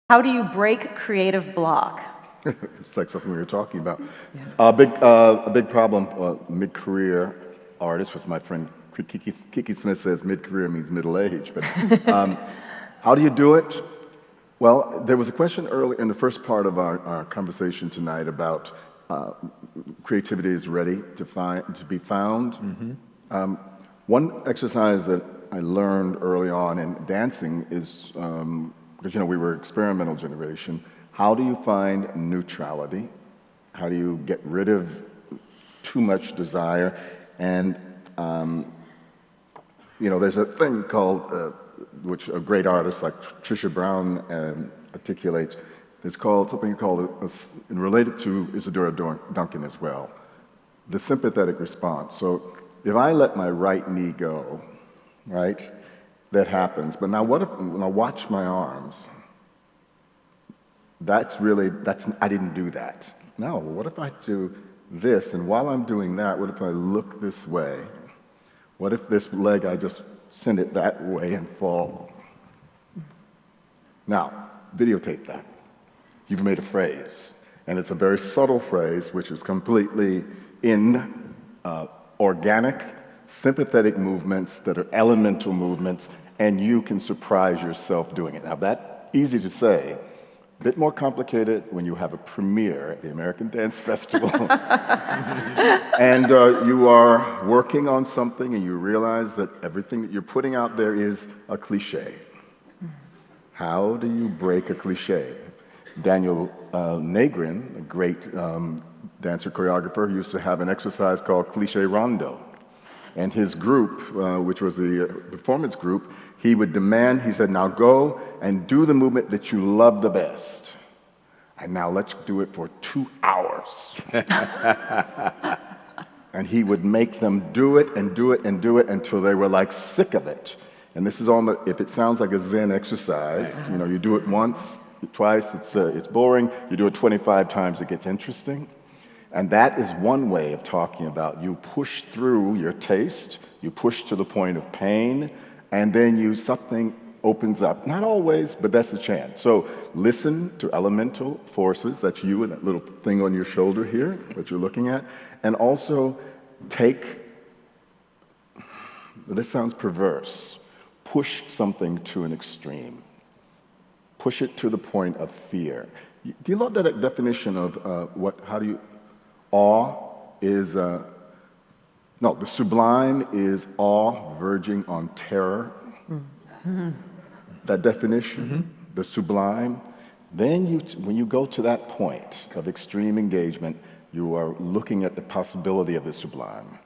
How do you break creative block? It's like something we were talking about. A big problem, mid-career artist, which my friend Kiki Smith says mid-career means middle age. But how do you do it? Well, there was a question earlier in the first part of our conversation tonight about creativity is ready to be found. Mm-hmm. One exercise that I learned early on in dancing is, because we were experimental generation, how do you find neutrality? How do you get rid of too much desire? And there's a thing called, which a great artist like Trisha Brown articulates. It's called something called, and related to Isadora Duncan as well, the sympathetic response. So if I let my right knee go, right, that happens. But now what if, when I watch my arms, I didn't do that. No, what if I do this, and while I'm doing that, what if I look this way? What if this leg, I just send it that way and fall? Now, videotape that. You've made a phrase, and it's a very subtle phrase, which is completely in organic, sympathetic movements that are elemental movements, and you can surprise yourself doing it. Now, that's easy to say. A bit more complicated when you have a premiere at the American Dance Festival and you are working on something and you realize that everything that you're putting out there is a cliche. How do you break a cliche? Daniel Negrin, a great dancer choreographer, used to have an exercise called Cliche Rondo. And his group, which was the performance group, he would demand, he said, now go and do the movement that you love the best. And now let's do it for 2 hours. And he would make them do it and do it and do it until they were like sick of it. And this is almost, if it sounds like a Zen exercise, you do it once, twice, it's boring. You do it 25 times, it gets interesting. And that is one way of talking about you push through your taste, you push to the point of pain, and then something opens up. Not always, but that's the chance. So listen to elemental forces, that's you and that little thing on your shoulder here, that you're looking at, and also this sounds perverse, push something to an extreme. Push it to the point of fear. Do you love that definition of awe is, the sublime is awe verging on terror. Mm-hmm. That definition, mm-hmm. The sublime. Then when you go to that point of extreme engagement, you are looking at the possibility of the sublime.